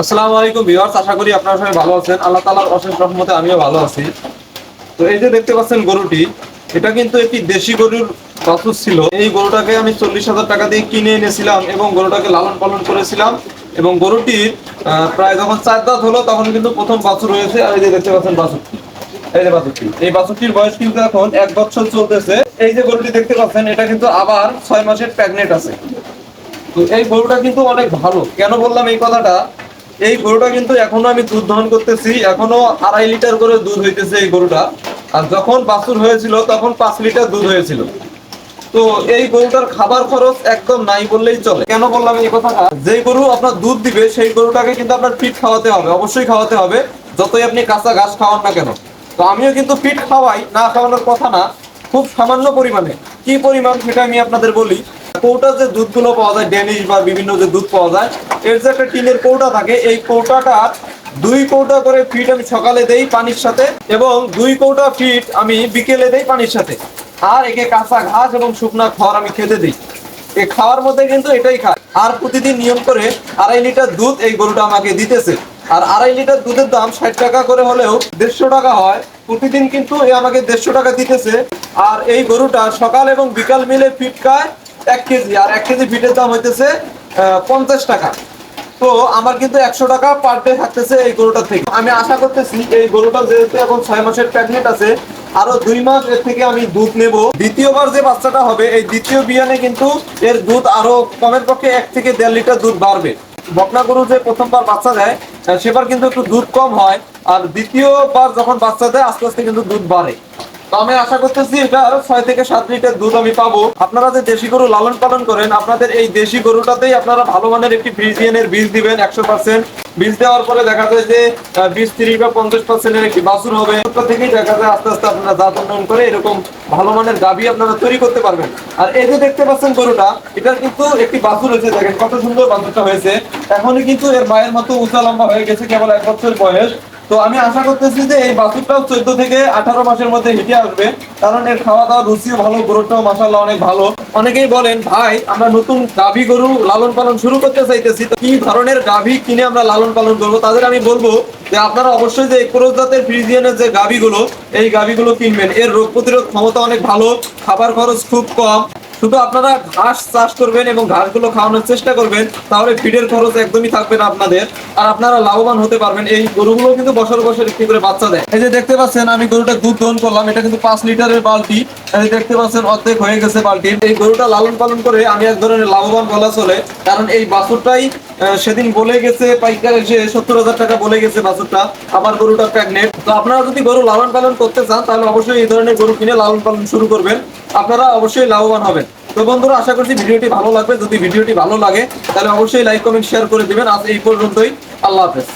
আসসালামু আলাইকুম ভিউয়ার্স, আশা করি আপনারা সবাই ভালো আছেন। আল্লাহ তাআলার অশেষ রহমতে আমিও ভালো আছি। তো এই যে দেখতে পাচ্ছেন গরুটি, এটা কিন্তু একটি দেশি গরুর বাছুর ছিল। এই গরুটাকে আমি 40,000 টাকা দিয়ে কিনে এনেছিলাম এবং গরুটাকে লালন পালন করেছিলাম। এবং গরুটির প্রায় যখন 4 দাঁত হলো তখন কিন্তু প্রথম বাছুর হয়েছে। আর এই যে দেখতে পাচ্ছেন বাছুরটি, এই যে বাছুরটি, এই বাছুরটির বয়স কিন্তু এখন 1 বছর চলতেছে। এই যে গরুটি দেখতে পাচ্ছেন, এটা কিন্তু আবার 6 মাসের প্রেগনেন্ট আছে। তো এই গরুটা কিন্তু অনেক ভালো। কেন বললাম এই কথাটা, এই গরুটা কিন্তু এখনো আমি দুধ দহন করতেছি, এখনো 2.5 লিটার করে দুধ হইতেছে এই গরুটা। আর যখন বাছুর হয়েছিল তখন 5 লিটার দুধ হয়েছিল। তো এই গরুটার খাবার খরচ একদম নাই বললেই চলে। কেন বললাম এই কথাটা, যে গরু আপনার দুধ দিবে সেই গরুটাকে কিন্তু আপনার ফিট খাওয়াতে হবে, অবশ্যই খাওয়াতে হবে, যতই আপনি কাঁচা ঘাস খাওয়ান না কেন। তো আমিও কিন্তু ফিট খাওয়াই, না খাওয়ানোর কথা না, খুব সামান্য পরিমাণে। কি পরিমাণ সেটা আমি আপনাদের বলি। কৌটা যে দুধগুলো পাওয়া যায়, ডেনিশ বা বিভিন্ন যে দুধ পাওয়া যায়, এর যে একটা টিনের কৌটা থাকে, এই কৌটাটার 2 কৌটা করে ফিট আমি সকালে দেই পানির সাথে, এবং 2 কৌটা ফিট আমি বিকেলে দেই পানির সাথে। আর একে কাঁচা ঘাস এবং শুকনা খড় আমি খেতে দিই। এই খাওয়ার মধ্যে কিন্তু এটাই খায়। আর প্রতিদিন নিয়ম করে 2.5 লিটার দুধ এই গরুটা আমাকে দিতেছে। আর 2.5 লিটার দুধের দাম 60 টাকা করে হলেও 150 টাকা হয়। প্রতিদিন কিন্তু এ আমাকে 150 টাকা দিতেছে। আর এই গরুটা সকাল এবং বিকাল মিলে ফিট খায় 1 কেজি। আর 1 কেজি ফিটের দাম হইতেছে 50 টাকা। তো আমার কিন্তু 100 টাকা পার ডে থাকতেছে এই গরুটার থেকে। আমি আশা করতেছি এই গরুটা যেহেতু এখন 6 মাসের প্রেগনেন্ট আছে, আরো 2 মাস এর থেকে আমি দুধ নেব। দ্বিতীয়বার যে বাচ্চাটা হবে, এই দ্বিতীয় বিয়ানে কিন্তু এর দুধ আরো কমের পক্ষে 1 থেকে 1.5 লিটার দুধ বাড়বে। বকনা গরু যে প্রথমবার বাচ্চা দেয়, সেবার কিন্তু একটু দুধ কম হয়। আর দ্বিতীয়বার যখন বাচ্চা দেয় আস্তে আস্তে কিন্তু দুধ বাড়ে। তো আমি আশা করতেছি এটা 6 থেকে 7 লিটার দুধ আমি পাবো। আপনারা যে দেশি গরু লালন পালন করেন, আপনাদের এই দেশি গরুটাতেই আপনারা ভালো মানের একটি ফ্রিজিয়ানের বীজ দিবেন 100%। বীজ দেওয়ার পরে দেখা যায় যে 20, 30 বা 50% একটি বাছুর হবে। ওটা থেকেই দেখা যায় আস্তে আস্তে আপনারা জাত উন্নয়ন করে এরকম ভালো মানের গাভী আপনারা তৈরি করতে পারবেন। আর এই যে দেখতে পাচ্ছেন গরুটা, এটার কিন্তু একটি বাছুর হয়েছে, দেখেন কত সুন্দর বাছুরটা হয়েছে। এখনই কিন্তু এর মায়ের মতো উঁচা লম্বা হয়ে গেছে, কেবল 1 বছর বয়স। তো আমি আশা করতেছি যে এই বাছুরটাও 14 থেকে 18 মাসের মধ্যে হিটে আসবে, কারণ এর খাওয়া দাওয়া রুচিও ভালো, গরুটাও মাশাআল্লাহ অনেক ভালো। অনেকেই বলেন, ভাই আমরা নতুন গাভী গরু লালন পালন শুরু করতে চাইতেছি, তো কি ধরনের গাভী কিনে আমরা লালন পালন করবো? তাদের আমি বলবো যে আপনারা অবশ্যই যে ক্রস জাতের ফ্রিজিয়ানের যে গাভীগুলো, এই গাভীগুলো কিনবেন। এর রোগ প্রতিরোধ ক্ষমতা অনেক ভালো, খাবার খরচ খুব কম। শুধু আপনারা ঘাস চাষ করবেন এবং ঘাসগুলো খাওয়ানোর চেষ্টা করবেন, তাহলে ফিডের খরচ একদমই থাকবে না আপনাদের। আর আপনারা লাভবান হতে পারবেন। এই গরুগুলো কিন্তু বছর বছর একটি করে বাচ্চা দেয়। এই যে দেখতে পাচ্ছেন আমি গরুটা দুধ দহন করলাম, এটা কিন্তু 5 লিটারের বালতি। এই দেখতে পাচ্ছেন অর্ধেক হয়ে গেছে বালতি। এই গরুটা লালন পালন করে আমি এক ধরনের লাভবান বলা চলে, কারণ এই বাছুরটাই সেদিন বলে গেছে পাইকার এসে 70,000 টাকা বলে গেছে বাছুরটা। আমার গরুটা প্রেগনেন্ট। তো আপনারা যদি গরু লালন পালন করতে চান, তাহলে অবশ্যই এই ধরনের গরু কিনে লালন পালন শুরু করবেন, আপনারা অবশ্যই লাভবান হবেন। তো বন্ধুরা, আশা করছি ভিডিওটি ভালো লাগবে। যদি ভিডিওটি ভালো লাগে তাহলে অবশ্যই লাইক কমেন্ট শেয়ার করে দিবেন। আজ এই পর্যন্তই। আল্লাহ হাফেজ।